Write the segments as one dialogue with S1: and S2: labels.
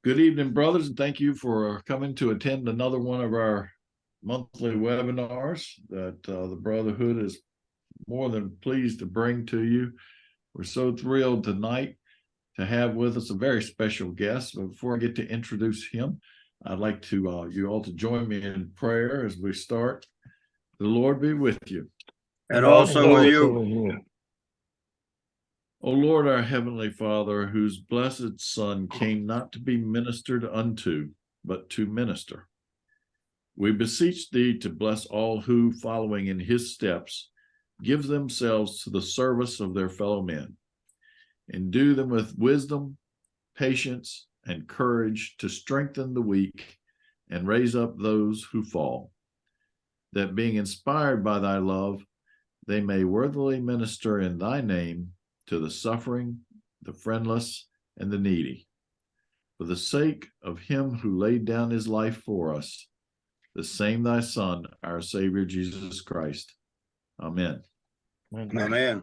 S1: Good evening, brothers, and thank you for coming to attend another one of our monthly webinars that the Brotherhood is more than pleased to bring to you. We're so thrilled tonight to have with us a very special guest. But before I get to introduce him, I'd like to you all to join me in prayer as we start. The Lord be with you.
S2: And also with you.
S1: O Lord, our heavenly Father, whose blessed Son came not to be ministered unto, but to minister, we beseech thee to bless all who, following in his steps, give themselves to the service of their fellow men. Endue them with wisdom, patience, and courage to strengthen the weak and raise up those who fall, that being inspired by thy love, they may worthily minister in thy name to the suffering, the friendless, and the needy. For the sake of him who laid down his life for us, the same thy Son, our Savior Jesus Christ. Amen.
S2: Amen.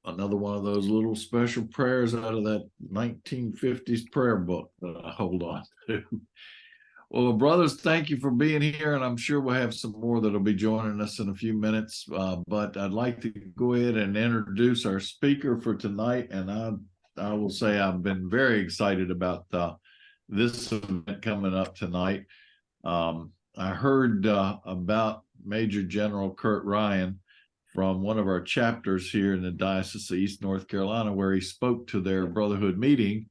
S1: Another one of those little special prayers out of that 1950s prayer book that I hold on to. Well, brothers, thank you for being here, and I'm sure we'll have some more that'll be joining us in a few minutes. But I'd like to go ahead and introduce our speaker for tonight, and I will say I've been very excited about this event coming up tonight. I heard about Major General Kurt Ryan from one of our chapters here in the Diocese of East North Carolina, where he spoke to their Brotherhood meeting.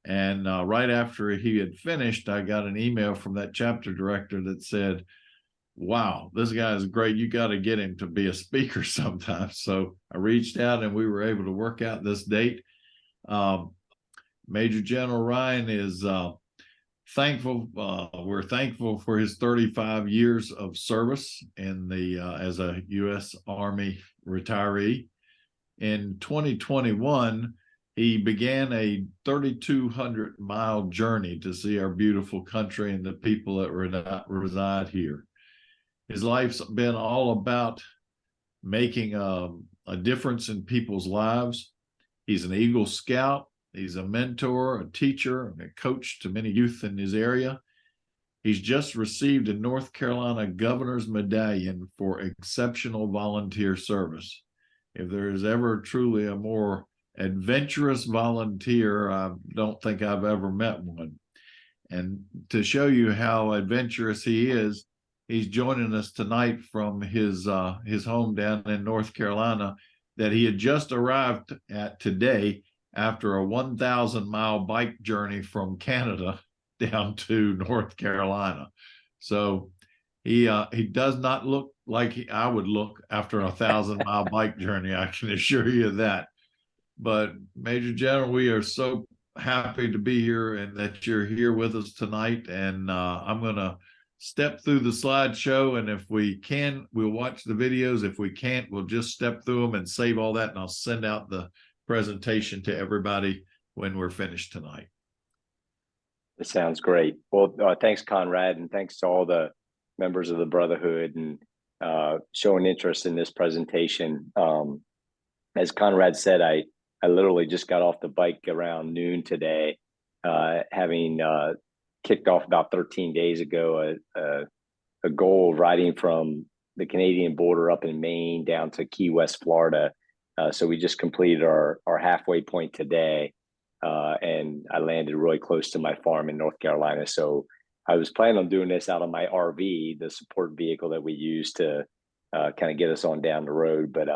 S1: And right after he had finished, I got an email from that chapter director that said, wow, this guy is great. You got to get him to be a speaker sometime. So I reached out and we were able to work out this date. Major General Ryan is thankful. We're thankful for his 35 years of service in the as a U.S. Army retiree. In 2021, he began a 3,200-mile journey to see our beautiful country and the people that reside here. His life's been all about making a difference in people's lives. He's an Eagle Scout. He's a mentor, a teacher, and a coach to many youth in his area. He's just received a North Carolina Governor's Medallion for exceptional volunteer service. If there is ever truly a more adventurous volunteer, I don't think I've ever met one. And to show you how adventurous he is, he's joining us tonight from his home down in North Carolina that he had just arrived at today after a 1,000-mile bike journey from Canada down to North Carolina. So he does not look like I would look after a 1,000-mile bike journey. I can assure you that. But Major General, we are so happy to be here and that you're here with us tonight. And I'm going to step through the slideshow. And if we can, we'll watch the videos. If we can't, we'll just step through them and save all that. And I'll send out the presentation to everybody when we're finished tonight.
S3: It sounds great. Well, thanks, Conrad, and thanks to all the members of the Brotherhood and showing interest in this presentation. As Conrad said, I literally just got off the bike around noon today, having kicked off about 13 days ago a goal of riding from the Canadian border up in Maine down to Key West, Florida. So we just completed our halfway point today, and I landed really close to my farm in North Carolina. So I was planning on doing this out of my RV, the support vehicle that we use to kind of get us on down the road. But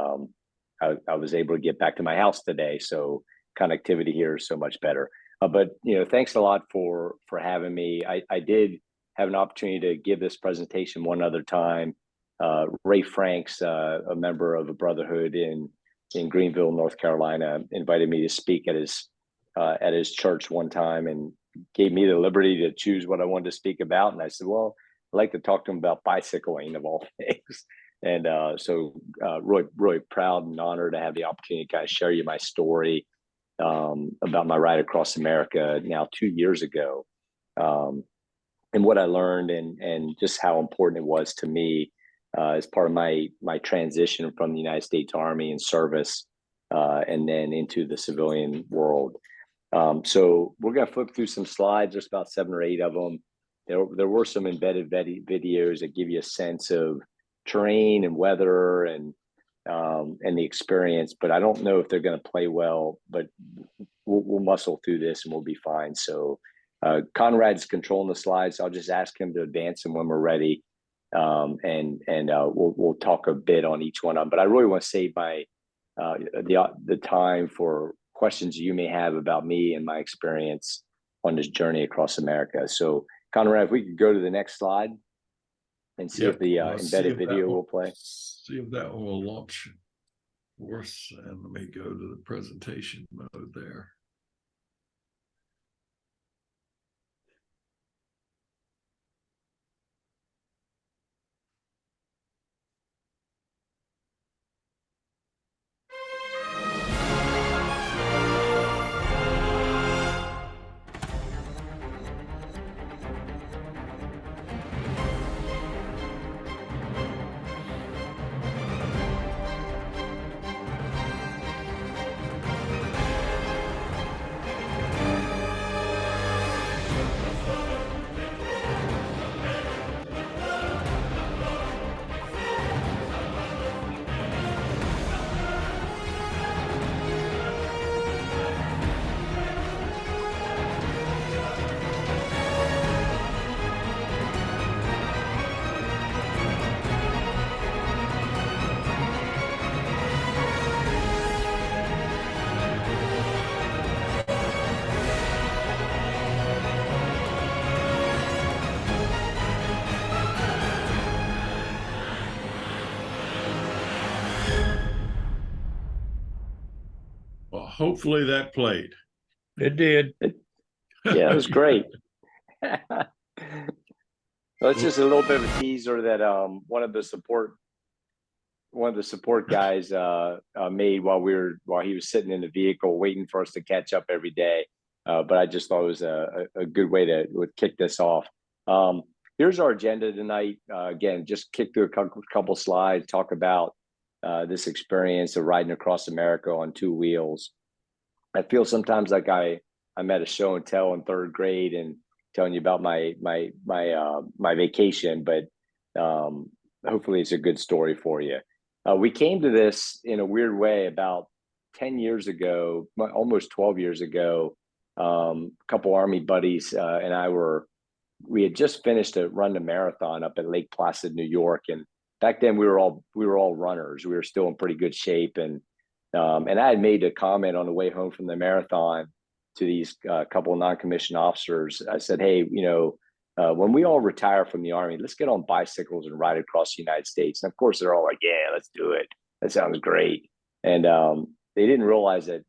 S3: I was able to get back to my house today, so connectivity here is so much better. But thanks a lot for having me. I did have an opportunity to give this presentation one other time. Ray Franks, a member of the Brotherhood in Greenville, North Carolina, invited me to speak at his church one time and gave me the liberty to choose what I wanted to speak about. And I said, well, I'd like to talk to him about bicycling of all things. And so really proud and honored to have the opportunity to kind of share you my story about my ride across America now 2 years ago, and what I learned and just how important it was to me as part of my transition from the United States Army and service and then into the civilian world. So we're going to flip through some slides. There's about 7 or 8 of them. There were some embedded videos that give you a sense of terrain and weather and the experience, but I don't know if they're going to play well, but we'll muscle through this and we'll be fine. So Conrad's controlling the slides. So I'll just ask him to advance them when we're ready. We'll talk a bit on each one of them, but I really want to save the time for questions you may have about me and my experience on this journey across America. So Conrad, if we could go to the next slide and see if the embedded video will play.
S1: See if that will launch for us. And let me go to the presentation mode there. Well, hopefully that played.
S4: It did.
S3: Yeah, it was great. Well, it's just a little bit of a teaser that one of the support guys made while he was sitting in the vehicle waiting for us to catch up every day. But I just thought it was a good way to kick this off. Here's our agenda tonight. Again, just kick through a couple slides, talk about this experience of riding across America on 2 wheels. I feel sometimes like I'm at a show and tell in 3rd grade and telling you about my vacation, but hopefully it's a good story for you. We came to this in a weird way about 10 years ago, almost 12 years ago. A couple Army buddies and we had just finished a run to marathon up at Lake Placid, New York, and back then we were all runners. We were still in pretty good shape, and I had made a comment on the way home from the marathon to these couple of non-commissioned officers. I said, "Hey, when we all retire from the Army, let's get on bicycles and ride across the United States." And of course, they're all like, "Yeah, let's do it. That sounds great." And they didn't realize that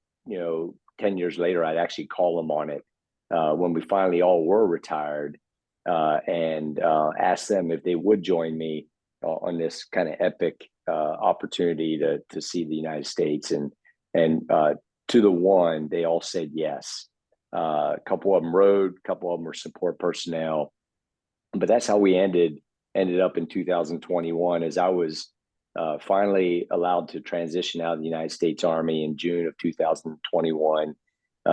S3: 10 years later, I'd actually call them on it when we finally all were retired, and asked them if they would join me on this kind of epic opportunity to see the United States. And to the one, they all said yes. A couple of them rode, a couple of them were support personnel, but that's how we ended up in 2021, as I was finally allowed to transition out of the United States Army in June of 2021.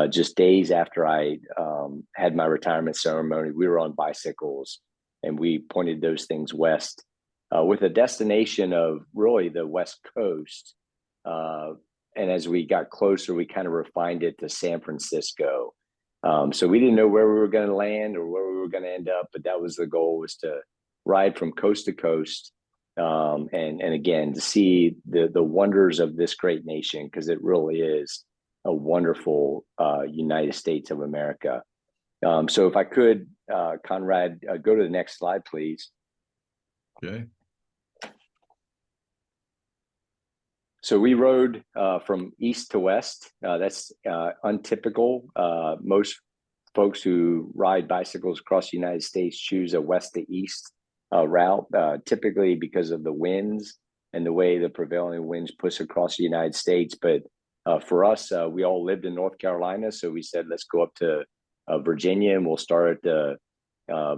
S3: Just days after I had my retirement ceremony, we were on bicycles and we pointed those things west with a destination of really the West Coast. And as we got closer, we kind of refined it to San Francisco. So we didn't know where we were going to land or where we were going to end up, but that was the goal, was to ride from coast to coast. And again, to see the wonders of this great nation, because it really is a wonderful United States of America. So if I could, Conrad, go to the next slide, please.
S1: Okay.
S3: So we rode from east to west. That's untypical. Most folks who ride bicycles across the United States choose a west to east route, typically because of the winds and the way the prevailing winds push across the United States. But for us, we all lived in North Carolina, so we said, let's go up to Virginia, and we'll start at the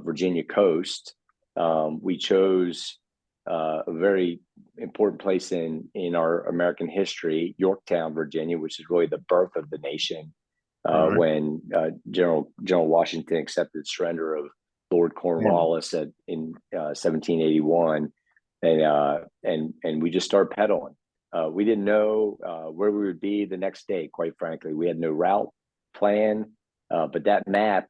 S3: Virginia coast. We chose a very important place in our American history, Yorktown, Virginia, which is really the birth of the nation. when General Washington accepted surrender of Lord Cornwallis in 1781, and we just started pedaling. We didn't know where we would be the next day. Quite frankly, we had no route plan, but that map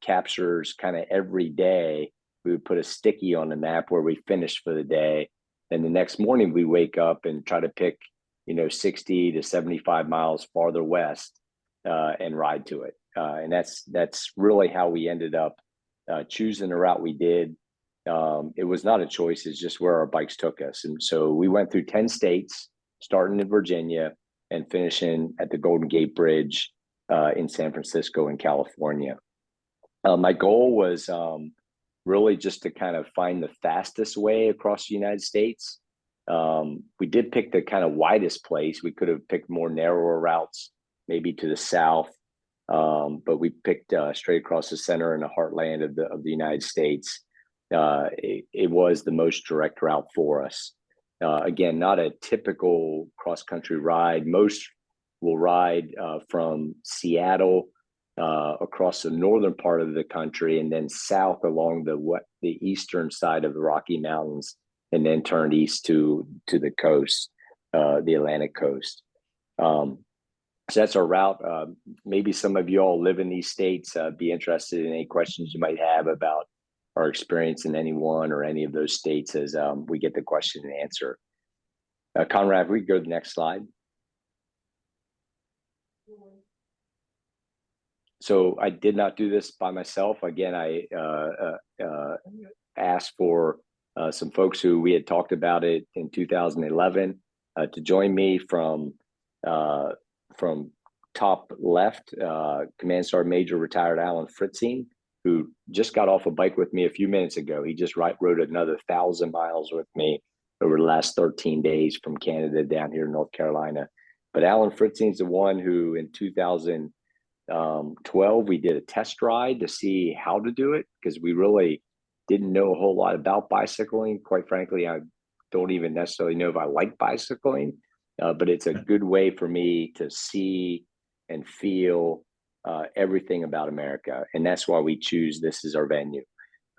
S3: captures kind of every day. We would put a sticky on the map where we finished for the day, and the next morning we wake up and try to pick 60 to 75 miles farther west and ride to it. And that's really how we ended up choosing the route we did. It was not a choice, it's just where our bikes took us. And so we went through 10 states, starting in Virginia and finishing at the Golden Gate Bridge in San Francisco in California. My goal was really just to kind of find the fastest way across the United States. We did pick the kind of widest place. We could have picked more narrower routes, maybe to the south, but we picked straight across the center in the heartland of the United States. It was the most direct route for us. Again, not a typical cross-country ride. Most will ride from Seattle across the northern part of the country and then south along the eastern side of the Rocky Mountains, and then turn east to the coast, the Atlantic coast. So that's our route. Maybe some of you all live in these states, be interested in any questions you might have about our experience in any one or any of those states as we get the question and answer. Conrad, we go to the next slide. So I did not do this by myself. Again, I asked for some folks who we had talked about it in 2011 to join me from top left, Command Sergeant Major retired Alan Fritzing, who just got off a bike with me a few minutes ago. He just rode another 1,000 miles with me over the last 13 days from Canada down here in North Carolina. But Alan Fritzing is the one who in 2012, we did a test ride to see how to do it, because we really didn't know a whole lot about bicycling. Quite frankly, I don't even necessarily know if I like bicycling, but it's a good way for me to see and feel everything about America. And that's why we choose this as our venue.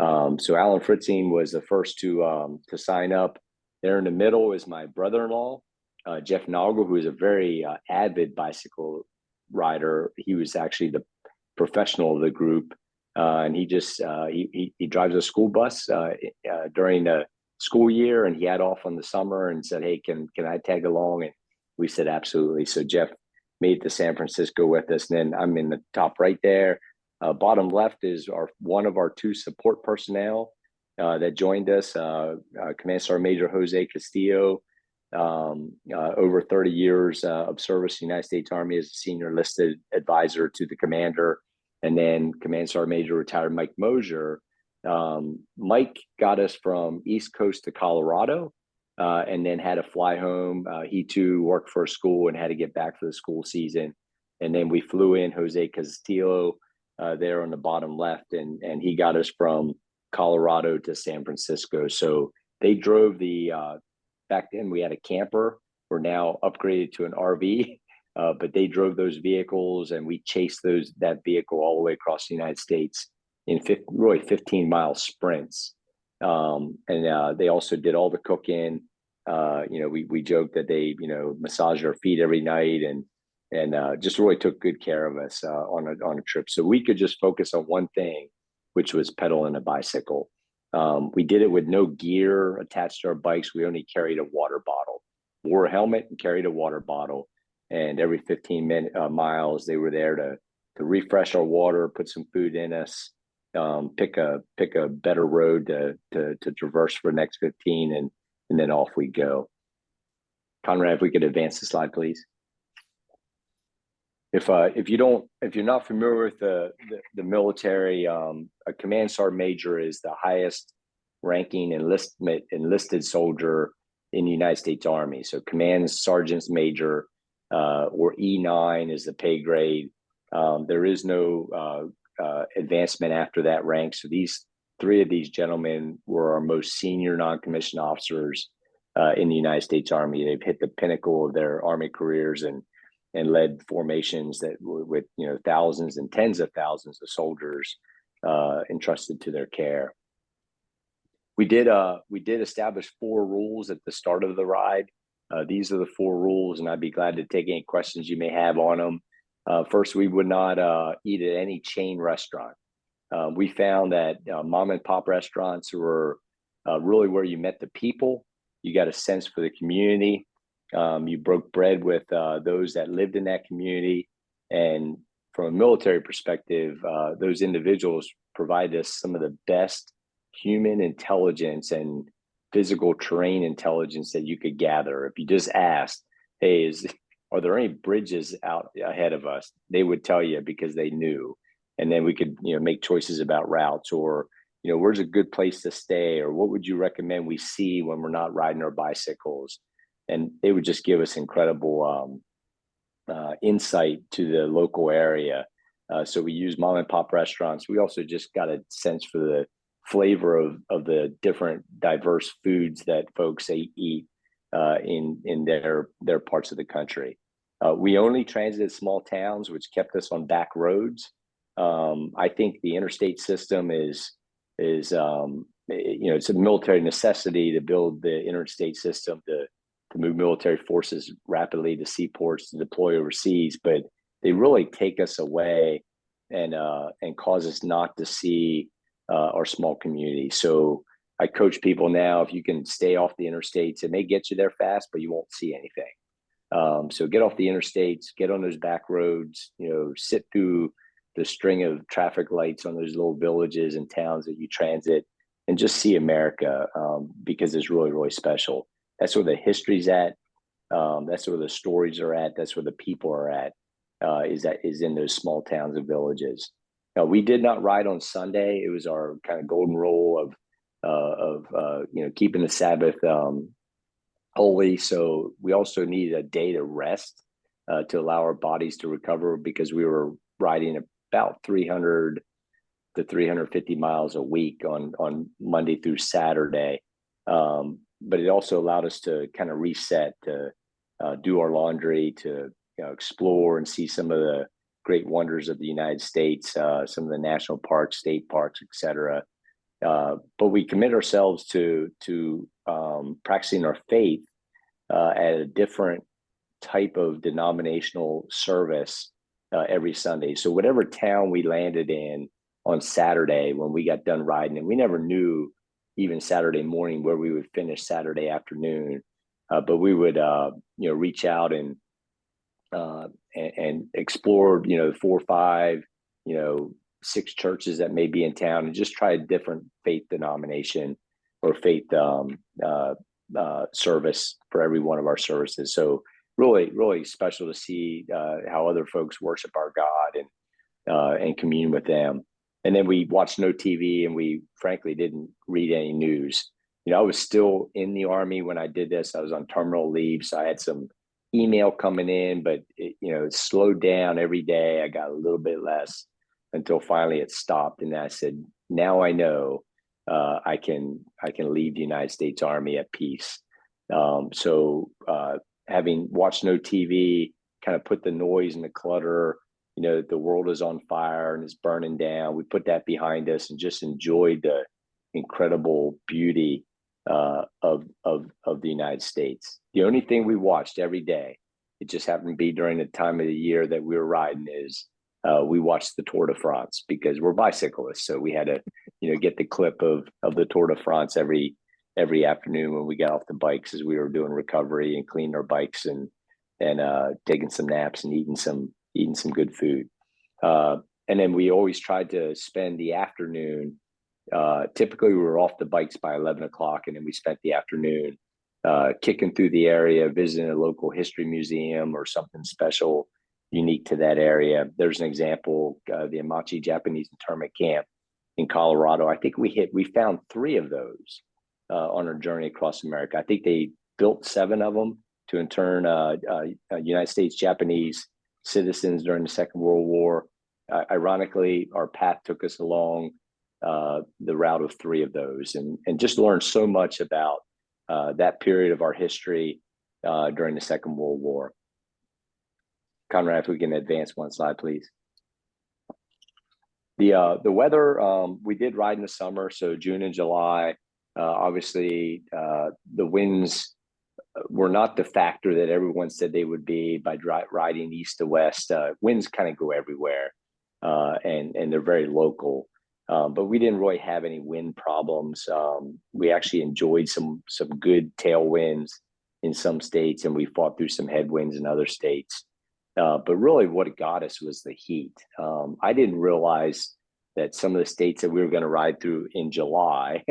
S3: So Alan Fritzing was the first to sign up. There in the middle is my brother-in-law, Jeff Noggle, who is a very avid bicycle rider. He was actually the professional of the group. And he just, he drives a school bus during the school year, and he had off on the summer and said, hey, can I tag along? And we said, absolutely. So Jeff made it to San Francisco with us. And then I'm in the top right there. Bottom left is one of our two support personnel that joined us, Command Sergeant Major Jose Castillo, over 30 years of service in the United States Army as a senior enlisted advisor to the commander. And then Command Sergeant Major retired Mike Mosier. Mike got us from East Coast to Colorado and then had to fly home. He too worked for a school and had to get back for the school season. And then we flew in Jose Castillo there on the bottom left, and he got us from Colorado to San Francisco. So they drove back then we had a camper. We're now upgraded to an RV. But they drove those vehicles, and we chased that vehicle all the way across the United States in 15-mile sprints. And they also did all the cooking. We joked that they massaged our feet every night and just really took good care of us on a trip. So we could just focus on one thing, which was pedaling a bicycle. We did it with no gear attached to our bikes. We only carried a water bottle, wore a helmet, and carried a water bottle. And every 15 miles, they were there to refresh our water, put some food in us, pick a better road to traverse for the next 15, and then off we go. Conrad, if we could advance the slide, please. If you're not familiar with the military, a Command Sergeant Major is the highest ranking enlisted soldier in the United States Army. So Command Sergeant's Major, or E9 is the pay grade. There is no advancement after that rank. So three of these gentlemen were our most senior non-commissioned officers in the United States Army. They've hit the pinnacle of their Army careers, and and led formations that with thousands and tens of thousands of soldiers entrusted to their care. We did establish 4 rules at the start of the ride. These are the 4 rules, and I'd be glad to take any questions you may have on them. First, we would not eat at any chain restaurant. We found that mom and pop restaurants were really where you met the people. You got a sense for the community. You broke bread with those that lived in that community. And from a military perspective, those individuals provide us some of the best human intelligence and physical terrain intelligence that you could gather. If you just asked, hey, are there any bridges out ahead of us? They would tell you because they knew. And then we could, make choices about routes, or, where's a good place to stay, or what would you recommend we see when we're not riding our bicycles? And they would just give us incredible insight to the local area. So we use mom and pop restaurants. We also just got a sense for the flavor of the different diverse foods that folks eat in their parts of the country. We only transited small towns, which kept us on back roads. I think the interstate system is it's a military necessity to build the interstate system to move military forces rapidly to seaports to deploy overseas, but they really take us away and cause us not to see our small community. So I coach people now, if you can stay off the interstates, it may get you there fast, but you won't see anything. So get off the interstates, get on those back roads, sit through the string of traffic lights on those little villages and towns that you transit, and just see America, because it's really, really special. That's where the history's at. That's where the stories are at. That's where the people are at, is in those small towns and villages. Now, we did not ride on Sunday. It was our kind of golden rule of keeping the Sabbath holy. So we also needed a day to rest to allow our bodies to recover, because we were riding about 300 to 350 miles a week on Monday through Saturday. But it also allowed us to kind of reset, to do our laundry, to explore and see some of the great wonders of the United States, some of the national parks, state parks, etc. But we commit ourselves to practicing our faith at a different type of denominational service every Sunday. So whatever town we landed in on Saturday when we got done riding, and we never knew even Saturday morning where we would finish Saturday afternoon, but we would reach out and explore 4 or 5 6 churches that may be in town, and just try a different faith denomination or faith service for every one of our services. So really, really special to see how other folks worship our God and commune with them. And then we watched no TV, and we frankly didn't read any news. I was still in the Army when I did this. I was on terminal leave, so I had some email coming in, but it slowed down every day. I got a little bit less until finally it stopped. And I said, now I know I can leave the United States Army at peace. So having watched no TV, kind of put the noise and the clutter, the world is on fire and it's burning down. We put that behind us and just enjoyed the incredible beauty of the United States. The only thing we watched every day, it just happened to be during the time of the year that we were riding, is we watched the Tour de France, because we're bicyclists. So we had to, get the clip of the Tour de France every afternoon when we got off the bikes, as we were doing recovery and cleaning our bikes and taking some naps and eating some good food. And then we always tried to spend the afternoon. Typically we were off the bikes by 11 o'clock, and then we spent the afternoon kicking through the area, visiting a local history museum or something special, unique to that area. There's an example, the Maj Japanese internment camp in Colorado. I think we found 3 of those on our journey across America. I think they built 7 of them to intern United States Japanese citizens during the Second World War. Ironically, our path took us along the route of 3 of those, and just learned so much about that period of our history during the Second World War. Conrad, if we can advance one slide, please. The weather, we did ride in the summer, so June and July. Obviously, the winds were not the factor that everyone said they would be by riding east to west. Winds kind of go everywhere, and they're very local. But we didn't really have any wind problems. We actually enjoyed some good tailwinds in some states, and we fought through some headwinds in other states. But really what got us was the heat. I didn't realize that some of the states that we were going to ride through in July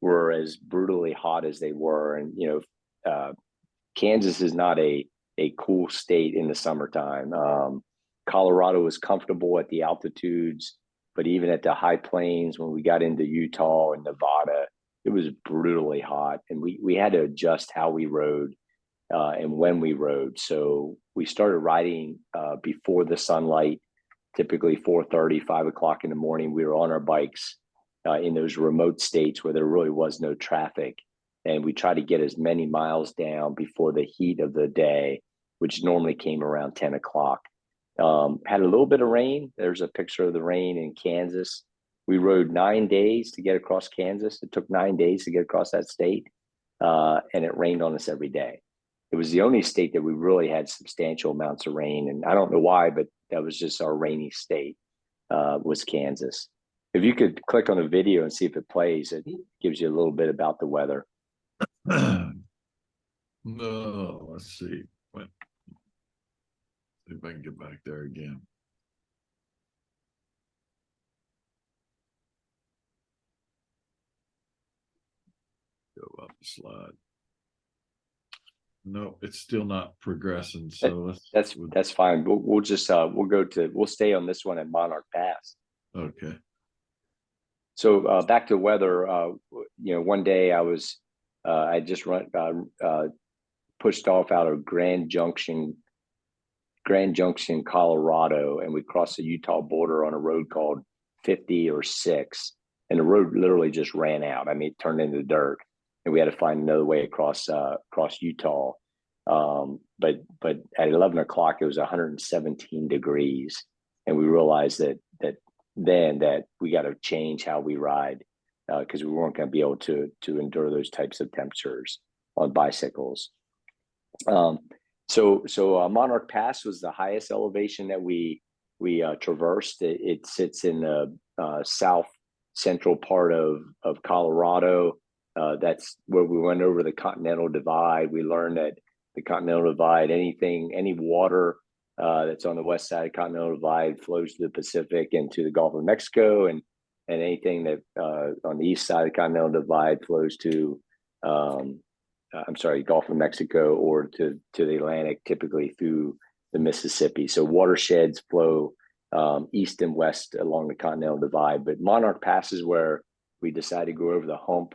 S3: were as brutally hot as they were. And, Kansas is not a cool state in the summertime. Colorado was comfortable at the altitudes, but even at the high plains, when we got into Utah and Nevada, it was brutally hot. And we had to adjust how we rode and when we rode. So we started riding before the sunlight, typically 4:30, 5 o'clock in the morning. We were on our bikes in those remote states where there really was no traffic. And we tried to get as many miles down before the heat of the day, which normally came around 10 o'clock. Had a little bit of rain. There's a picture of the rain in Kansas. We rode 9 days to get across Kansas. It took 9 days to get across that state. And it rained on us every day. It was the only state that we really had substantial amounts of rain. And I don't know why, but that was just our rainy state, was Kansas. If you could click on the video and see if it plays, it gives you a little bit about the weather.
S1: No, let's see. Wait. See if I can get back there again. Go up the slide. No, it's still not progressing. So
S3: that's fine. We'll just we'll stay on this one at Monarch Pass.
S1: Okay.
S3: So back to weather. One day I just pushed off out of Grand Junction, Colorado, and we crossed the Utah border on a road called 50 or 6, and the road literally just ran out. I mean, it turned into dirt, and we had to find another way across Utah. But at 11 o'clock, it was 117 degrees, and we realized that we got to change how we ride because we weren't going to be able to endure those types of temperatures on bicycles. So Monarch Pass was the highest elevation that we traversed. It sits in the south central part of Colorado. That's where we went over the Continental Divide. We learned that the Continental Divide, any water that's on the west side of the Continental Divide flows to the Pacific and to the Gulf of Mexico, and anything that on the east side of the Continental Divide flows to Gulf of Mexico or to the Atlantic, typically through the Mississippi. So watersheds flow east and west along the Continental Divide. But Monarch Pass is where we decided to go over the hump.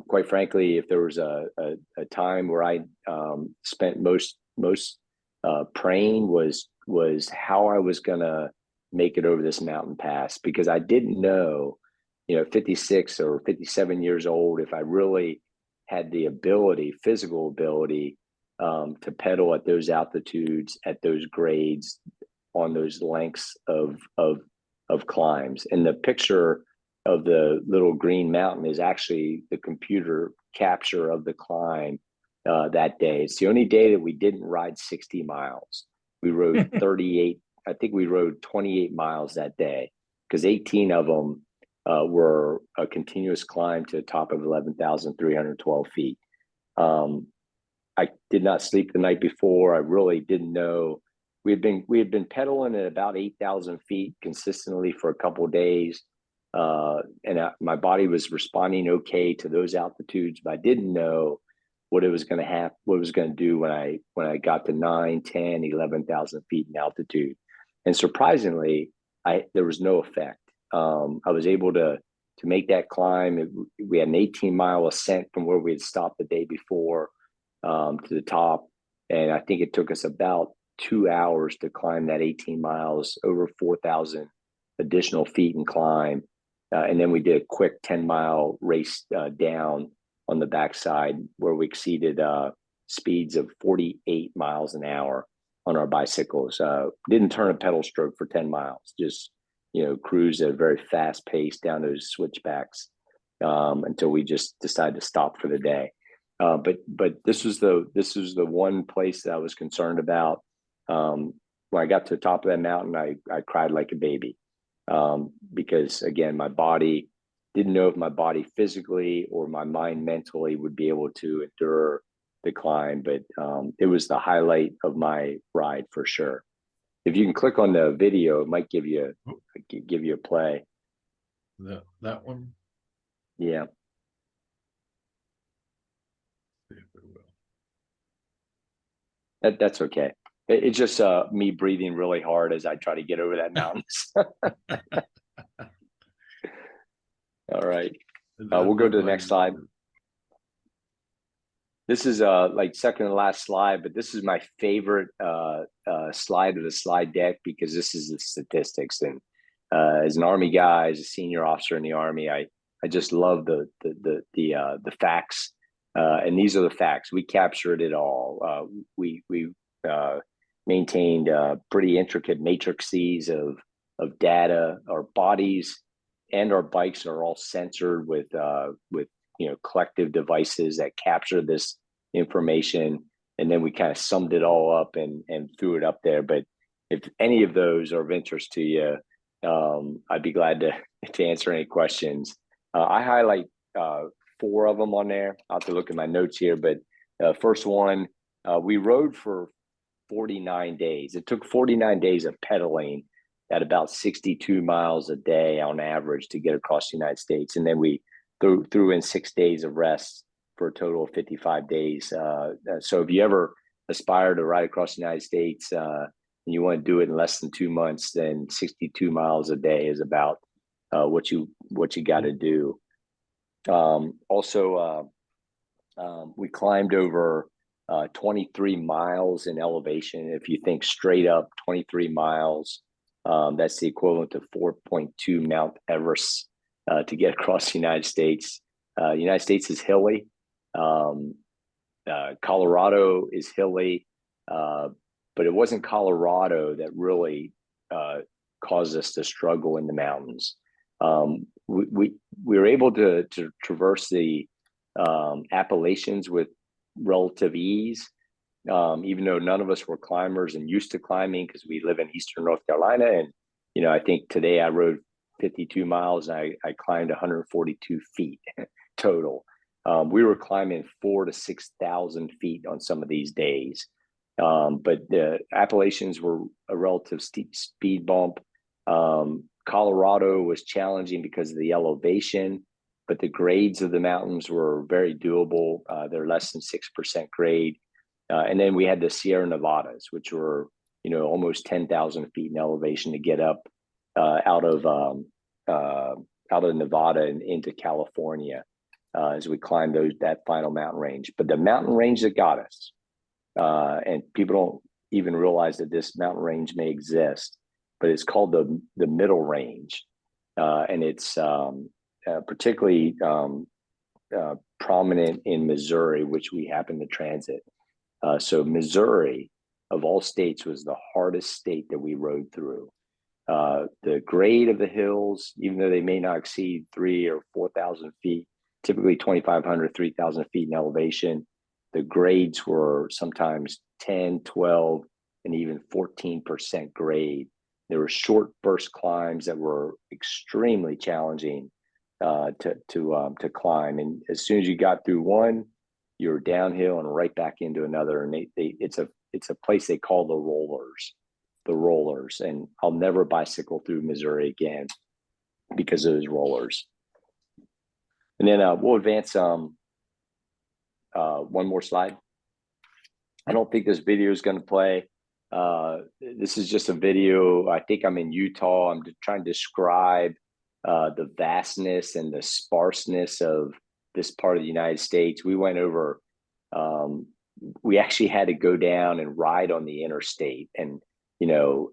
S3: Quite frankly, if there was a time where I spent most praying was how I was gonna make it over this mountain pass, because I didn't know, 56 or 57 years old, if I really had the physical ability, to pedal at those altitudes, at those grades, on those lengths of climbs. And the picture of the little green mountain is actually the computer capture of the climb that day. It's the only day that we didn't ride 60 miles. We rode 38. I think we rode 28 miles that day, because 18 of them were a continuous climb to the top of 11,312 feet. I did not sleep the night before. I really didn't know. We had been pedaling at about 8,000 feet consistently for a couple of days. And my body was responding okay to those altitudes, but I didn't know what it was going to do when I got to 9, 10, 11,000 feet in altitude. And surprisingly, there was no effect. I was able to make that climb. We had an 18-mile ascent from where we had stopped the day before to the top. And I think it took us about 2 hours to climb that 18 miles, over 4,000 additional feet and climb. And then we did a quick 10-mile race down on the backside where we exceeded speeds of 48 miles an hour. on our bicycles. Didn't turn a pedal stroke for 10 miles, just, cruise at a very fast pace down those switchbacks until we just decided to stop for the day. But this was the one place that I was concerned about. When I got to the top of that mountain, I cried like a baby because, again, my body didn't know if my body physically or my mind mentally would be able to endure the climb. But it was the highlight of my ride for sure. If you can click on the video, it might give you a play.
S1: That one.
S3: Yeah.
S1: See if it will.
S3: That's okay. It's just me breathing really hard as I try to get over that mountain. All right. We'll go to the next slide. This is like second to last slide, but this is my favorite slide of the slide deck because this is the statistics. And as an Army guy, as a senior officer in the Army, I just love the facts. And these are the facts. We captured it all. We maintained pretty intricate matrices of data. Our bodies and our bikes are all censored with collective devices that capture this information, and then we kind of summed it all up and threw it up there. But if any of those are of interest to you, I'd be glad to answer any questions. I highlight 4 of them on there. I'll have to look at my notes here, but first one, we rode for 49 days. It took 49 days of pedaling at about 62 miles a day on average to get across the United States. And then we threw in 6 days of rest for a total of 55 days. So if you ever aspire to ride across the United States and you want to do it in less than 2 months, then 62 miles a day is about what you got to do. Also, we climbed over 23 miles in elevation. If you think straight up 23 miles, that's the equivalent to 4.2 Mount Everest to get across the United States. The United States is hilly. Colorado is hilly, but it wasn't Colorado that really caused us to struggle in the mountains. We were able to traverse the Appalachians with relative ease, even though none of us were climbers and used to climbing because we live in Eastern North Carolina. And, I think today I rode 52 miles and I climbed 142 feet total. We were climbing 4,000 to 6,000 feet on some of these days. But the Appalachians were a relative steep speed bump. Colorado was challenging because of the elevation, but the grades of the mountains were very doable. They're less than 6% grade. And then we had the Sierra Nevadas, which were, almost 10,000 feet in elevation to get up out of Nevada and into California as we climbed that final mountain range. But the mountain range that got us, and people don't even realize that this mountain range may exist, but it's called the Middle Range, and it's particularly prominent in Missouri, which we happen to transit. So Missouri, of all states, was the hardest state that we rode through. The grade of the hills, even though they may not exceed 3,000 or 4,000 feet, typically 2,500, 3,000 feet in elevation, the grades were sometimes 10, 12, and even 14% grade. There were short burst climbs that were extremely challenging to climb. And as soon as you got through one, you're downhill and right back into another. And it's a place they call the rollers. And I'll never bicycle through Missouri again because of those rollers. And then we'll advance one more slide. I don't think this video is going to play. This is just a video. I think I'm in Utah. I'm trying to describe the vastness and the sparseness of this part of the United States. We went over, we actually had to go down and ride on the interstate. And,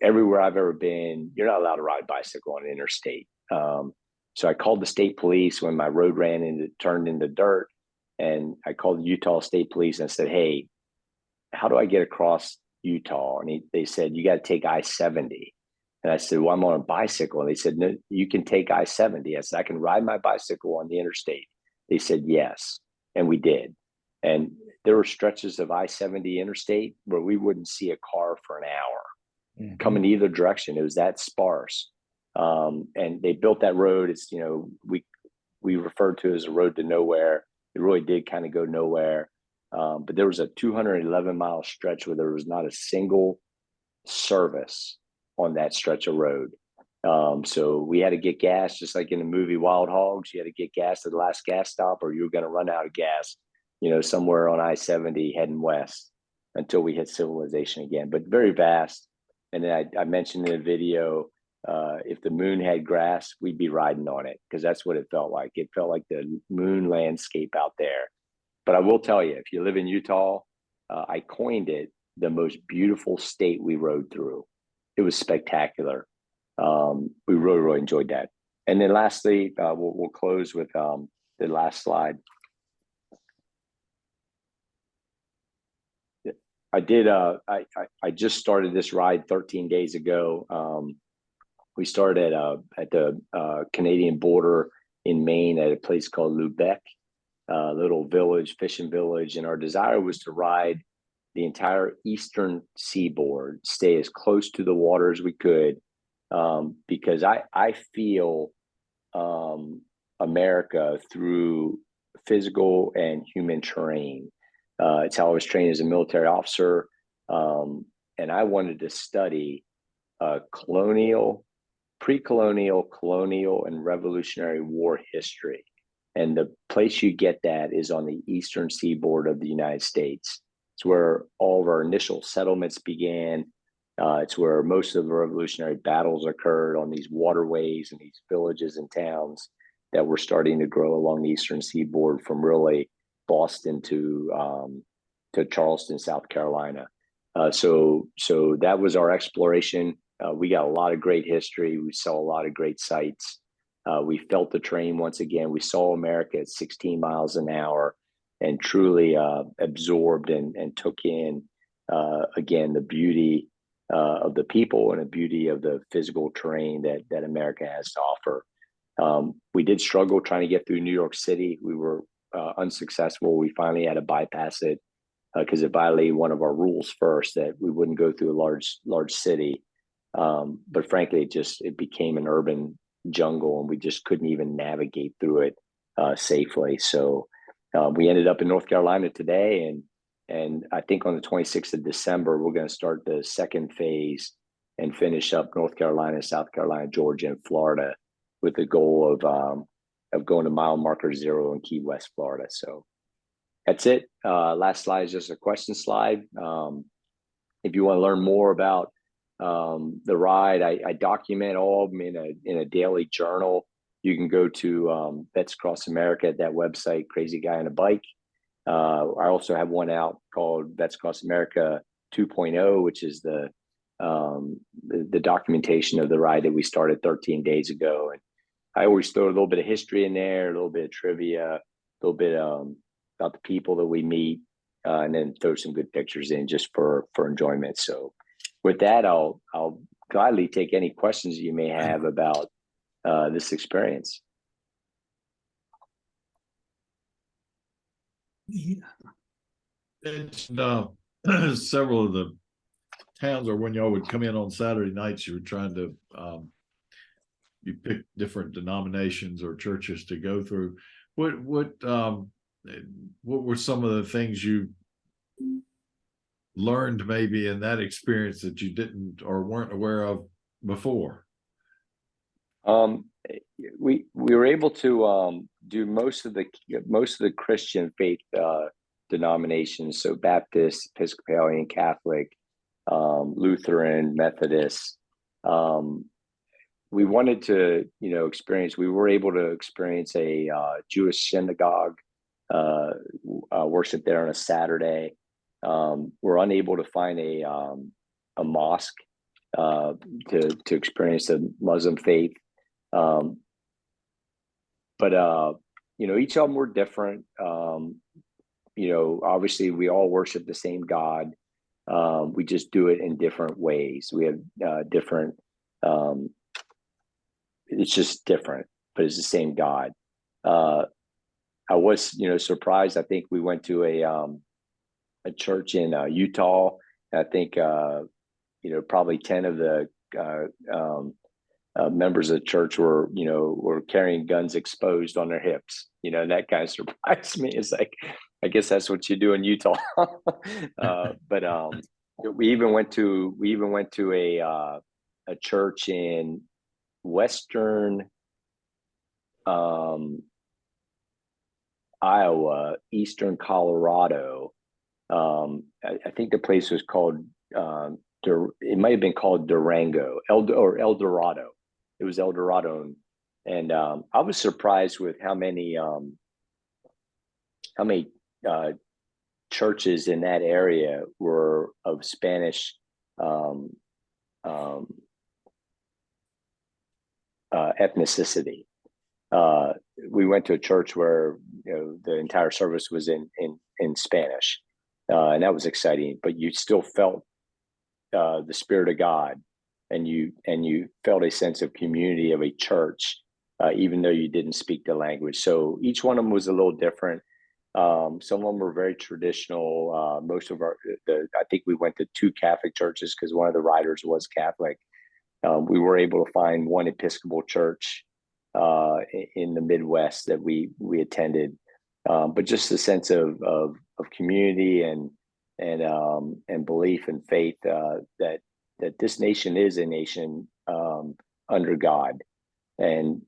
S3: everywhere I've ever been, you're not allowed to ride bicycle on an interstate. So I called the state police when my road turned into dirt. And I called the Utah State Police and said, hey, how do I get across Utah, and they said, you got to take I-70. And I said, well, I'm on a bicycle. And they said, no, you can take I-70. I said, I can ride my bicycle on the interstate. They said, yes. And we did. And there were stretches of I-70 interstate where we wouldn't see a car for an hour coming either direction. It was that sparse. And they built that road. It's, we referred to it as a road to nowhere. It really did kind of go nowhere. But there was a 211-mile stretch where there was not a single service on that stretch of road. So we had to get gas, just like in the movie Wild Hogs. You had to get gas at the last gas stop, or you were going to run out of gas, somewhere on I-70 heading west until we hit civilization again. But very vast. And then I mentioned in the video, if the moon had grass, we'd be riding on it, because that's what it felt like. It felt like the moon landscape out there. But I will tell you, if you live in Utah, I coined it the most beautiful state we rode through. It was spectacular. We really, really enjoyed that. And then lastly, we'll close with the last slide. I did. I just started this ride 13 days ago. We started at the Canadian border in Maine at a place called Lubec, a little village, fishing village. And our desire was to ride the entire eastern seaboard, stay as close to the water as we could, because I feel America through physical and human terrain. It's how I was trained as a military officer, and I wanted to study colonial, pre-colonial, colonial, and Revolutionary War history. And the place you get that is on the eastern seaboard of the United States. It's where all of our initial settlements began. It's where most of the revolutionary battles occurred, on these waterways and these villages and towns that were starting to grow along the eastern seaboard, from really Boston to Charleston, South Carolina. So that was our exploration. We got a lot of great history. We saw a lot of great sights. We felt the terrain once again. We saw America at 16 miles an hour, and truly absorbed and took in, again, the beauty of the people and the beauty of the physical terrain that America has to offer. We did struggle trying to get through New York City. We were unsuccessful. We finally had to bypass it because it violated one of our rules first, that we wouldn't go through a large city. But frankly, it became an urban jungle, and we just couldn't even navigate through it safely. So we ended up in North Carolina today, and I think on the 26th of December, we're going to start the second phase and finish up North Carolina, South Carolina, Georgia, and Florida, with the goal of going to mile marker 0 in Key West, Florida. So that's it. Last slide is just a question slide. If you want to learn more about the ride, I document all of them in a daily journal. You can go to Vets Across America at that website, Crazy Guy on a Bike. I also have one out called Vets Across America 2.0, which is the documentation of the ride that we started 13 days ago. And I always throw a little bit of history in there, a little bit of trivia, a little bit about the people that we meet, and then throw some good pictures in just for enjoyment. So with that, I'll gladly take any questions you may have about this experience.
S1: Yeah. Several of the towns, or when y'all would come in on Saturday nights, you were trying to you pick different denominations or churches to go through. What were some of the things you learned maybe in that experience that you didn't or weren't aware of before?
S3: We were able to do most of the Christian faith denominations, so Baptist, Episcopalian, Catholic, Lutheran, Methodist. We wanted to, experience. We were able to experience a Jewish synagogue, worship there on a Saturday. We're unable to find a mosque to experience the Muslim faith. But each of them were different. Obviously we all worship the same God. We just do it in different ways. We have different. It's just different, but it's the same God. I was, surprised. I think we went to a church in Utah. I think probably 10 of the members of the church were carrying guns exposed on their hips. And that kind of surprised me. It's like, I guess that's what you do in Utah. But we even went to a church in Western Iowa, Eastern Colorado. I think the place was called it might have been called Durango, El Dorado. It was El Dorado, and I was surprised with how many churches in that area were of Spanish ethnicity. We went to a church where the entire service was in Spanish, and that was exciting. But you still felt the Spirit of God, and you felt a sense of community of a church, even though you didn't speak the language. So each one of them was a little different. Some of them were very traditional. Most of I think we went to 2 Catholic churches because one of the riders was Catholic. We were able to find one Episcopal church in the Midwest that we attended, but just a sense of community and belief and faith that this nation is a nation under God, and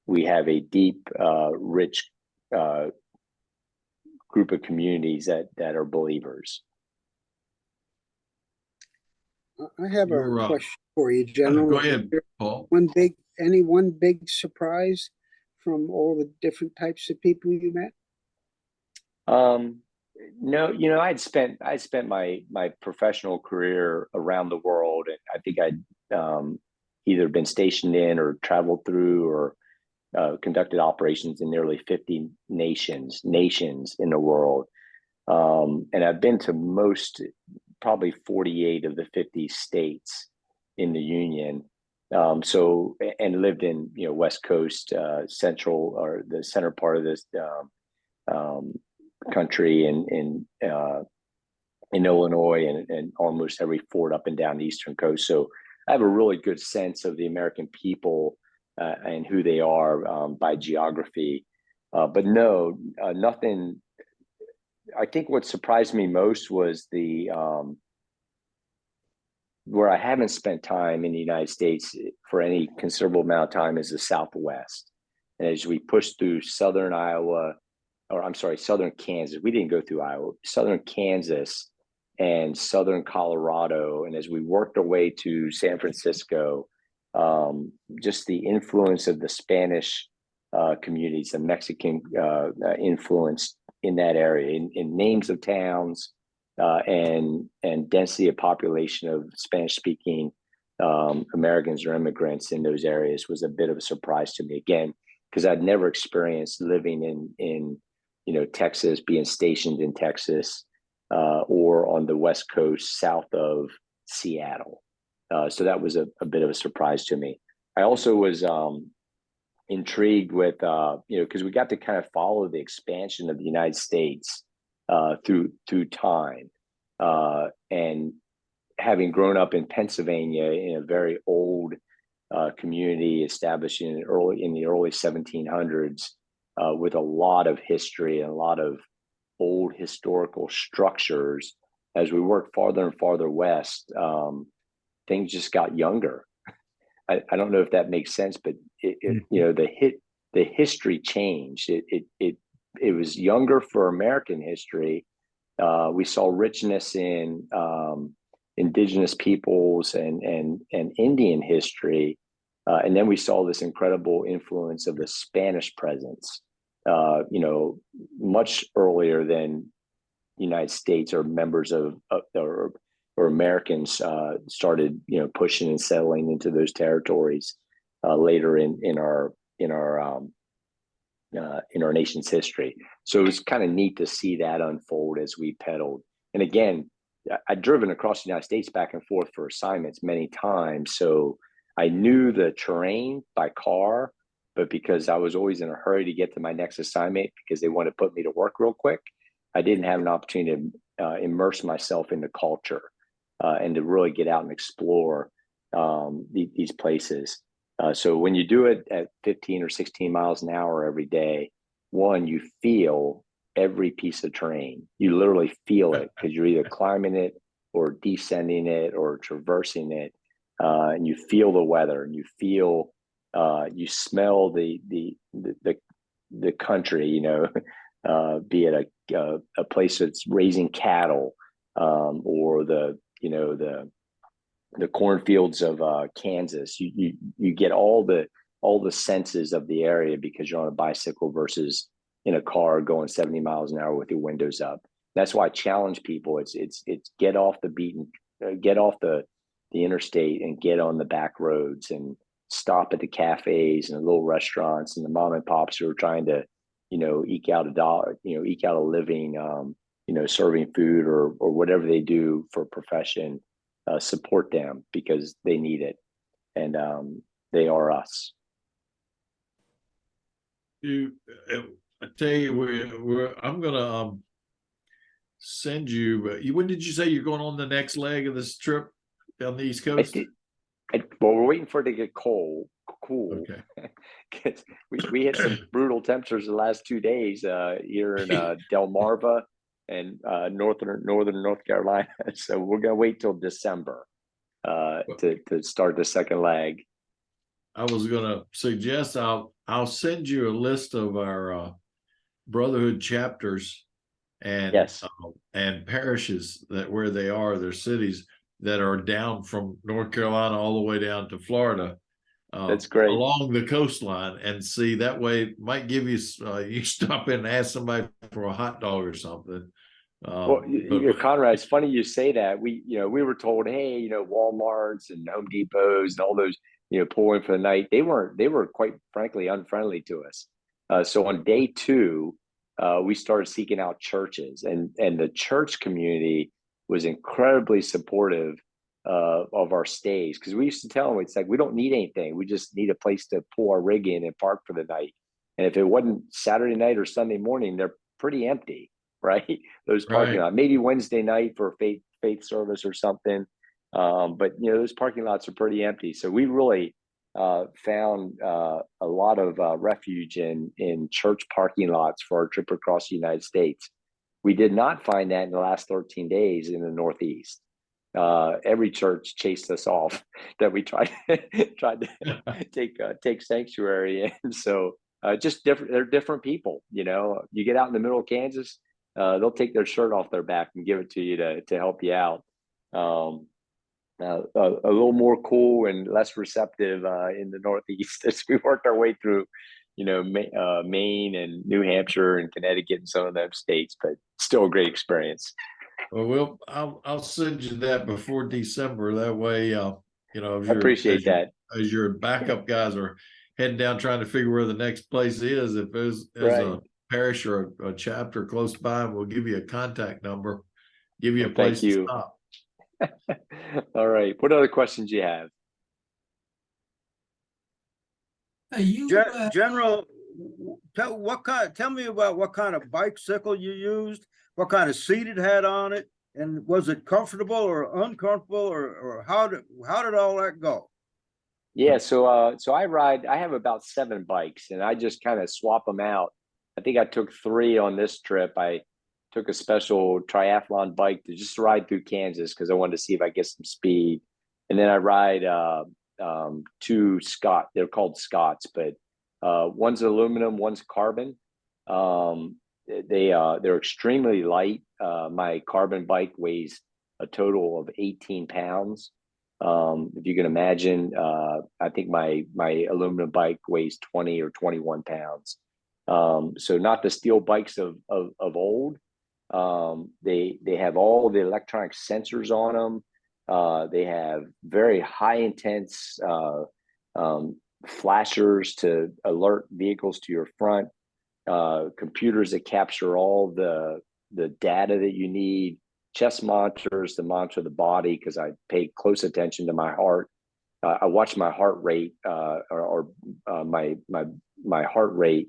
S3: we have a deep, rich group of communities that are believers.
S4: I have a question for you, General.
S1: Go ahead, Paul.
S4: One big surprise from all the different types of people you met?
S3: No, I'd spent my professional career around the world, and I think I'd either been stationed in or traveled through or conducted operations in nearly 50 nations in the world. And I've been to probably 48 of the 50 states in the Union. And lived in, West Coast, central, or the center part of this country in Illinois and almost every fort up and down the Eastern Coast. So I have a really good sense of the American people and who they are by geography. But no, nothing. I think what surprised me most was where I haven't spent time in the United States for any considerable amount of time is the Southwest. And as we push through southern Kansas, we didn't go through Iowa, southern Kansas and southern Colorado. And as we worked our way to San Francisco, just the influence of the Spanish communities, the Mexican influence in that area, in names of towns, and density of population of Spanish-speaking Americans or immigrants in those areas was a bit of a surprise to me, again, because I'd never experienced living in Texas, being stationed in Texas, or on the West Coast south of Seattle. So that was a bit of a surprise to me. I also was intrigued with, because we got to kind of follow the expansion of the United States through time, and having grown up in Pennsylvania in a very old community established in the early 1700s, with a lot of history and a lot of old historical structures. As we worked farther and farther west, things just got younger. I don't know if that makes sense, but the history changed. It was younger for American history. We saw richness in indigenous peoples and Indian history, and then we saw this incredible influence of the Spanish presence. Much earlier than United States or members of or Americans started, pushing and settling into those territories later in our nation's history. So it was kind of neat to see that unfold as we pedaled. And again, I'd driven across the United States back and forth for assignments many times. So I knew the terrain by car, but because I was always in a hurry to get to my next assignment because they wanted to put me to work real quick, I didn't have an opportunity to immerse myself in the culture and to really get out and explore these places. So when you do it at 15 or 16 miles an hour every day, one, you feel every piece of terrain. You literally feel it because you're either climbing it or descending it or traversing it. And you feel the weather, and you feel, you smell the country, you know, be it a place that's raising cattle, or the cornfields of Kansas. You get all the senses of the area because you're on a bicycle versus in a car going 70 miles an hour with your windows up. That's why I challenge people. It's get off get off the interstate and get on the back roads and stop at the cafes and the little restaurants and the mom and pops who are trying to, eke out a living, serving food or whatever they do for a profession. Support them because they need it, and they are us.
S1: I tell you, I'm gonna send you. When did you say you're going on the next leg of this trip down the East Coast?
S3: Well, we're waiting for it to get cool.
S1: Okay.
S3: we hit some brutal temperatures the last 2 days here in Delmarva and northern North Carolina. So we're gonna wait till December to start the second leg.
S1: I was gonna suggest I'll send you a list of our brotherhood chapters and
S3: Yes.
S1: And parishes that where they are, their cities that are down from North Carolina all the way down to Florida.
S3: That's great.
S1: Along the coastline, and see that way it might give you you stop in and ask somebody for a hot dog or something.
S3: Well, Conrad, it's funny you say that. We were told, hey, Walmarts and Home Depots and all those, pull in for the night. They were quite frankly unfriendly to us. So on day 2, we started seeking out churches, and the church community was incredibly supportive of our stays, because we used to tell them, it's like, we don't need anything. We just need a place to pull our rig in and park for the night. And if it wasn't Saturday night or Sunday morning, they're pretty empty, right? Those parking lots, maybe Wednesday night for a faith service or something. But those parking lots are pretty empty. So we really found a lot of refuge in church parking lots for our trip across the United States. We did not find that in the last 13 days in the Northeast. Every church chased us off that we tried to take sanctuary in. So just different. They're different people. You get out in the middle of Kansas, they'll take their shirt off their back and give it to you to help you out. A little more cool and less receptive in the Northeast as we worked our way through, Maine and New Hampshire and Connecticut and some of those states, but still a great experience.
S1: Well, I'll send you that before December. That way, I
S3: appreciate that.
S1: As your backup guys are heading down trying to figure where the next place is, if there's a parish or a chapter close by, we'll give you a contact number, give you a place to stop.
S3: All right. What other questions you have?
S2: General, tell me about what kind of bicycle you used, what kind of seat it had on it, and was it comfortable or uncomfortable, or how did all that go?
S3: Yeah, so I have about 7 bikes, and I just kind of swap them out. I think I took 3 on this trip. I took a special triathlon bike to just ride through Kansas because I wanted to see if I get some speed. And then I ride 2 Scott. They're called Scots, but one's aluminum, one's carbon. They're extremely light. My carbon bike weighs a total of 18 pounds. If you can imagine, I think my aluminum bike weighs 20 or 21 pounds. So not the steel bikes of old. They have all the electronic sensors on them. They have very high intense flashers to alert vehicles to your front, computers that capture all the data that you need, chest monitors to monitor the body because I pay close attention to my heart. I watch my heart rate my heart rate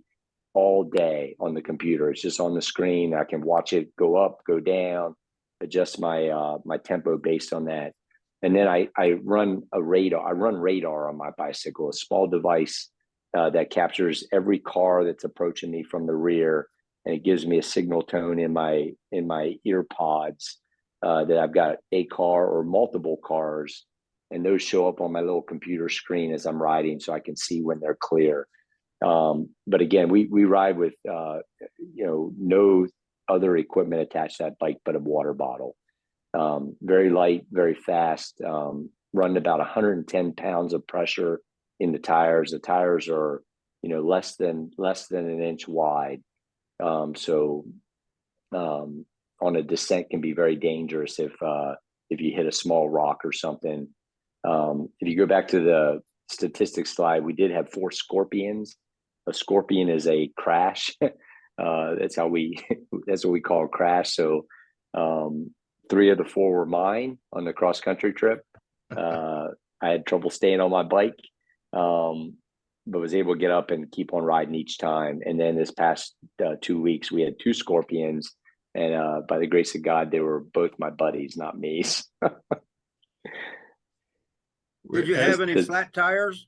S3: all day on the computer. It's just on the screen. I can watch it go up, go down, adjust my my tempo based on that. And then I run a radar. I run radar on my bicycle, a small device that captures every car that's approaching me from the rear, and it gives me a signal tone in my ear pods that I've got a car or multiple cars, and those show up on my little computer screen as I'm riding, so I can see when they're clear. But again, we ride with no other equipment attached to that bike but a water bottle. Very light, very fast. Run about 110 pounds of pressure in the tires. The tires are less than an inch wide. So on a descent can be very dangerous if you hit a small rock or something. If you go back to the statistics slide, we did have 4 scorpions. A scorpion is a crash. That's what we call a crash. So 3 of the 4 were mine on the cross country trip. I had trouble staying on my bike, but was able to get up and keep on riding each time. And then this past 2 weeks, we had 2 scorpions, and by the grace of God, they were both my buddies, not me.
S2: Did you have any flat tires?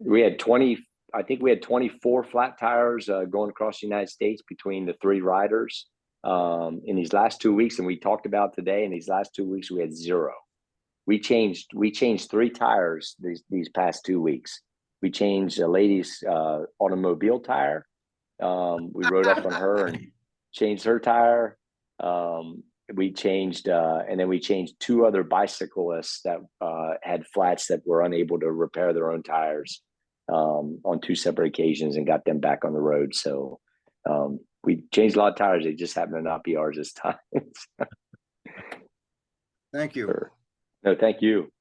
S3: We had 20. I think we had 24 flat tires going across the United States between the 3 riders. In these last 2 weeks, and we talked about today, in these last 2 weeks, we had 0. We changed 3 tires these past 2 weeks. We changed a lady's automobile tire. We rode up on her and changed her tire. We changed, and then we changed 2 other bicyclists that had flats that were unable to repair their own tires on 2 separate occasions, and got them back on the road. So we changed a lot of tires. They just happen to not be ours this time.
S2: Thank you.
S3: Sure. No, thank you.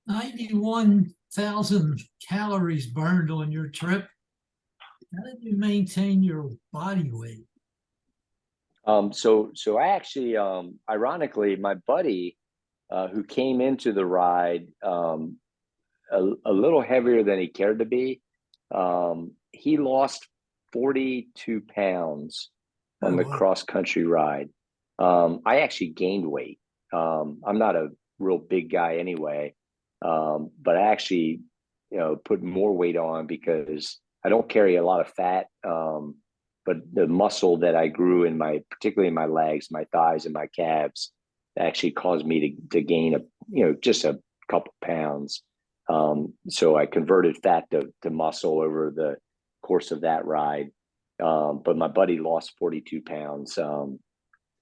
S5: 91,000 calories burned on your trip. How did you maintain your body weight?
S3: So I actually, ironically, my buddy who came into the ride a little heavier than he cared to be, he lost 42 pounds on the cross country ride. I actually gained weight. I'm not a real big guy anyway, but I actually, put more weight on because I don't carry a lot of fat. But the muscle that I grew particularly in my legs, my thighs, and my calves, actually caused me to gain just a couple pounds. So I converted fat to muscle over the course of that ride. But my buddy lost 42 pounds.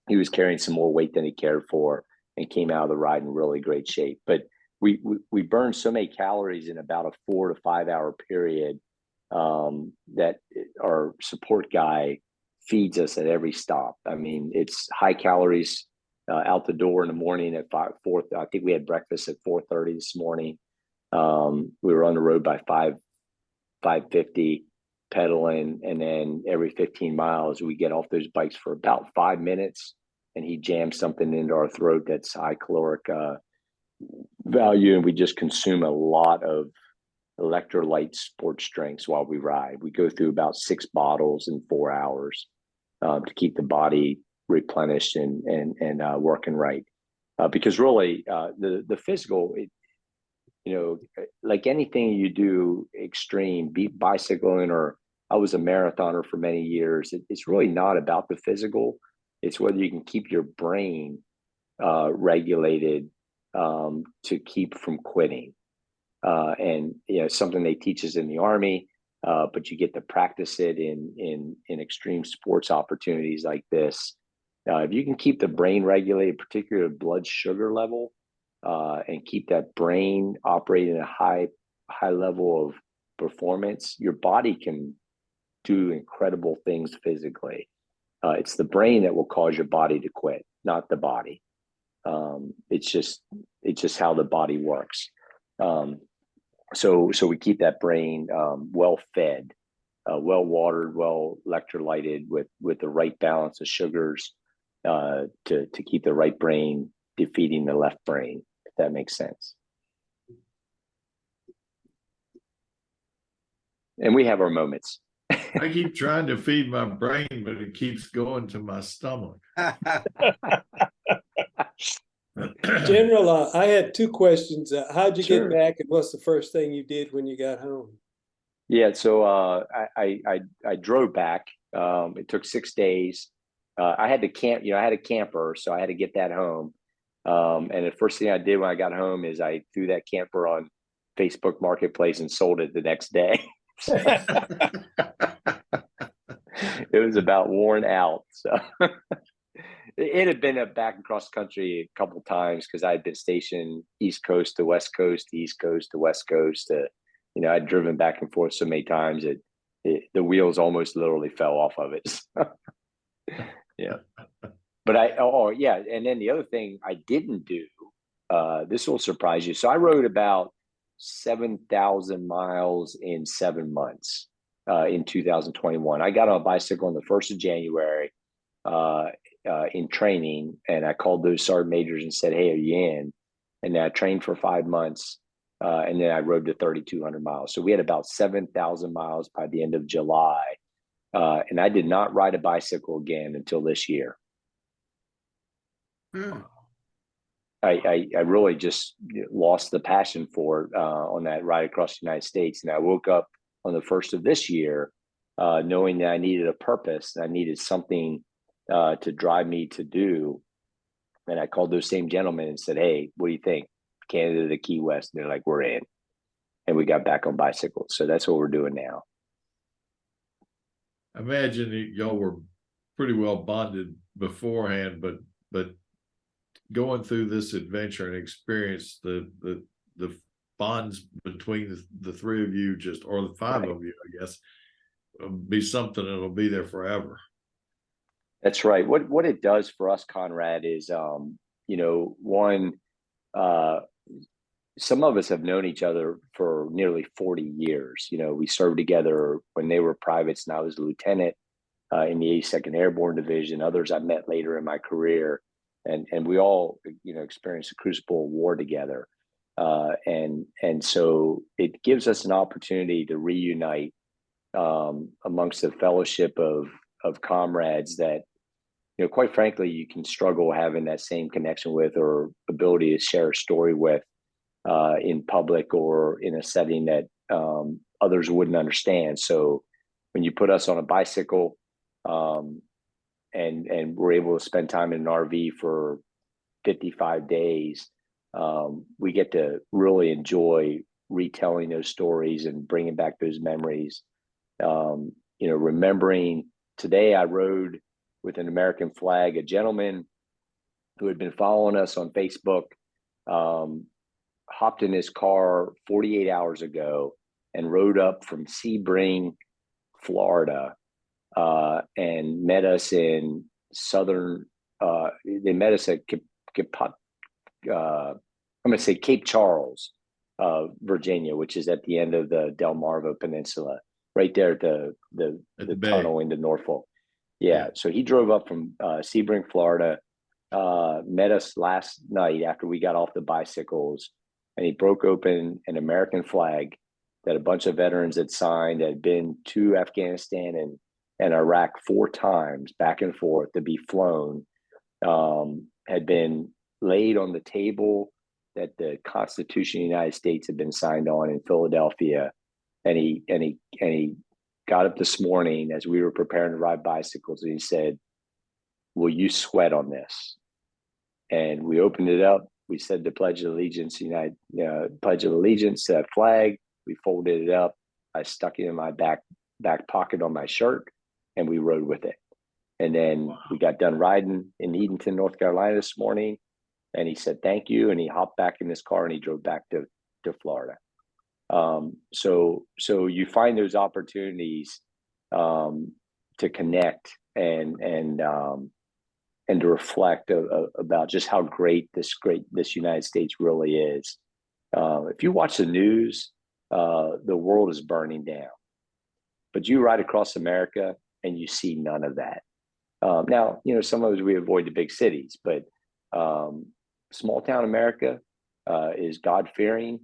S3: He was carrying some more weight than he cared for, and came out of the ride in really great shape. But we burned so many calories in about a 4 to 5 hour period that our support guy feeds us at every stop. I mean, it's high calories out the door in the morning at 4. I think we had breakfast at 4:30 this morning. We were on the road by 5:50 pedaling, and then every 15 miles we get off those bikes for about 5 minutes, and he jams something into our throat that's high caloric value, and we just consume a lot of electrolyte sports drinks while we ride. We go through about 6 bottles in 4 hours to keep the body replenished and working right. Because really, the physical, like anything you do extreme, be bicycling, or I was a marathoner for many years. It's really not about the physical. It's whether you can keep your brain regulated to keep from quitting. And something they teach us in the Army, but you get to practice it in extreme sports opportunities like this. If you can keep the brain regulated, particularly blood sugar level, and keep that brain operating at a high level of performance, your body can do incredible things physically. It's the brain that will cause your body to quit, not the body. It's just how the body works. So we keep that brain well fed, well watered, well electrolyted, with the right balance of sugars, to keep the right brain defeating the left brain, if that makes sense. And we have our moments.
S1: I keep trying to feed my brain, but it keeps going to my stomach.
S6: General, I had two questions. How'd you
S3: Sure.
S6: get back, and what's the first thing you did when you got home?
S3: Yeah, so I drove back. It took 6 days. I had to camp, I had a camper, so I had to get that home. And the first thing I did when I got home is I threw that camper on Facebook Marketplace and sold it the next day. It was about worn out. So it had been a back across country a couple times because I had been stationed East Coast to West Coast, East Coast to West Coast. I'd driven back and forth so many times the wheels almost literally fell off of it. Yeah. But and then the other thing I didn't do, this will surprise you. So I rode about 7,000 miles in 7 months in 2021. I got on a bicycle on the 1st of January in training, and I called those sergeant majors and said, "Hey, are you in?" And then I trained for 5 months, and then I rode to 3,200 miles. So we had about 7,000 miles by the end of July, and I did not ride a bicycle again until this year. I really just lost the passion for it on that ride across the United States. And I woke up on the 1st of this year knowing that I needed a purpose. I needed something to drive me to do. And I called those same gentlemen and said, "Hey, what do you think? Canada to Key West?" And they're like, "We're in." And we got back on bicycles. So that's what we're doing now.
S1: I imagine y'all were pretty well bonded beforehand, but going through this adventure and experience the bonds between the three of you, or the five of you, I guess, be something that'll be there forever.
S3: That's right. What it does for us, Conrad, is one, some of us have known each other for nearly 40 years. We served together when they were privates and I was a lieutenant in the 82nd Airborne Division. Others I met later in my career. And we all, experienced the crucible of war together. And so it gives us an opportunity to reunite amongst a fellowship of comrades that, quite frankly, you can struggle having that same connection with or ability to share a story with in public or in a setting that others wouldn't understand. So when you put us on a bicycle and we're able to spend time in an RV for 55 days, we get to really enjoy retelling those stories and bringing back those memories. Remembering today I rode with an American flag, a gentleman who had been following us on Facebook, hopped in his car 48 hours ago and rode up from Sebring, Florida, and met us in southern, they met us at I'm going to say Cape Charles, Virginia, which is at the end of the Delmarva Peninsula, right there at the tunnel into Norfolk. Yeah. So he drove up from Sebring, Florida, met us last night after we got off the bicycles, and he broke open an American flag that a bunch of veterans had signed, had been to Afghanistan and Iraq 4 times back and forth to be flown, had been laid on the table that the Constitution of the United States had been signed on in Philadelphia. And he got up this morning as we were preparing to ride bicycles, and he said, "Will you sweat on this?" And we opened it up. We said the Pledge of Allegiance, Pledge of Allegiance to that flag. We folded it up. I stuck it in my back pocket on my shirt, and we rode with it. And then we got done riding in Edenton, North Carolina this morning, and he said thank you, and he hopped back in his car and he drove back to Florida. So you find those opportunities to connect and to reflect about just how great this United States really is. If you watch the news, the world is burning down, but you ride across America and you see none of that. Now, some of us, we avoid the big cities, but small town America is God-fearing.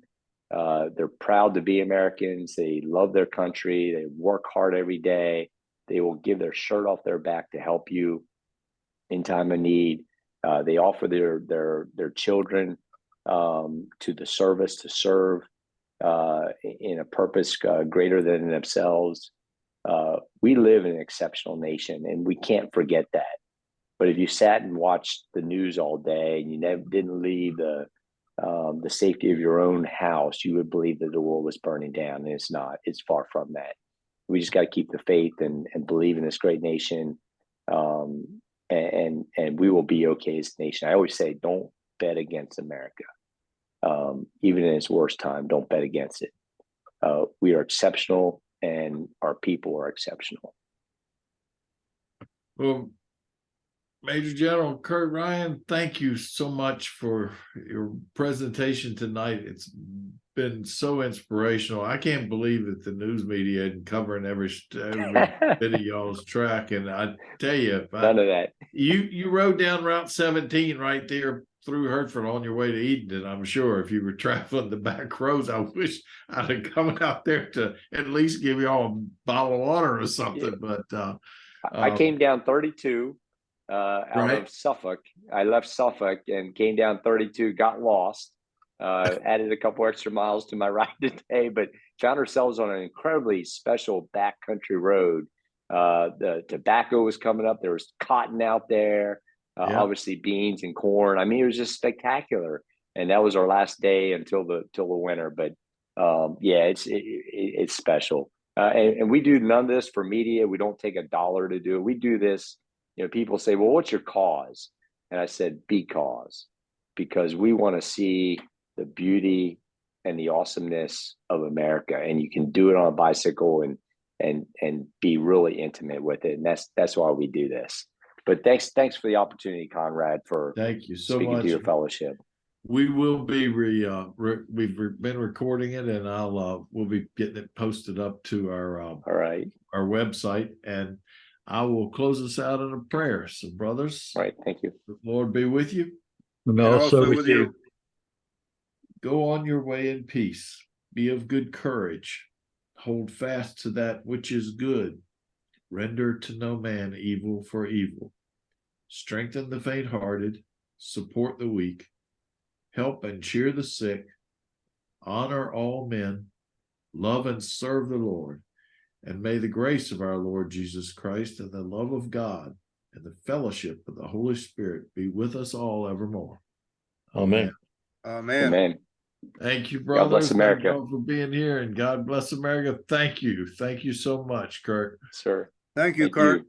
S3: They're proud to be Americans. They love their country. They work hard every day. They will give their shirt off their back to help you in time of need. They offer their children to the service to serve in a purpose greater than themselves. We live in an exceptional nation, and we can't forget that. But if you sat and watched the news all day and you didn't leave the safety of your own house, you would believe that the world was burning down, and it's not. It's far from that. We just got to keep the faith and believe in this great nation, and we will be okay as a nation. I always say, don't bet against America. Even in its worst time, don't bet against it. We are exceptional, and our people are exceptional.
S1: Well, Major General Kurt Ryan, thank you so much for your presentation tonight. It's been so inspirational. I can't believe that the news media isn't covering every bit of y'all's track. And I tell you,
S3: None of that.
S1: You rode down Route 17 right there through Hertford on your way to Eden. I'm sure if you were traveling the back roads, I wish I'd have come out there to at least give you all a bottle of water or something.
S3: Yeah.
S1: But
S3: I came down 32 out
S1: right.
S3: of Suffolk. I left Suffolk and came down 32, got lost, added a couple extra miles to my ride today, but found ourselves on an incredibly special backcountry road. The tobacco was coming up. There was cotton out there,
S1: Yeah.
S3: obviously beans and corn. I mean, it was just spectacular. And that was our last day until the winter. But yeah, it's special. And we do none of this for media. We don't take $1 to do it. We do this. People say, well, what's your cause? And I said, because we want to see the beauty and the awesomeness of America. And you can do it on a bicycle and be really intimate with it. And that's why we do this. But thanks for the opportunity, Conrad, for
S1: Thank you so
S3: speaking
S1: much
S3: to your fellowship.
S1: We will be we've been recording it, and we'll be getting it posted up to
S3: All right.
S1: our website, and I will close us out in a prayer. So, brothers,
S3: All right. Thank you.
S1: the Lord be with you.
S2: And also with you.
S1: Go on your way in peace. Be of good courage. Hold fast to that which is good. Render to no man evil for evil. Strengthen the faint-hearted. Support the weak. Help and cheer the sick. Honor all men. Love and serve the Lord. And may the grace of our Lord Jesus Christ and the love of God and the fellowship of the Holy Spirit be with us all evermore.
S6: Amen.
S2: Amen.
S3: Amen.
S1: Thank you, brothers.
S3: God bless America.
S1: Thank you for being here, and God bless America. Thank you. Thank you so much, Kurt.
S3: Sir.
S2: Thank you,
S3: Thank
S2: Kurt.
S3: you.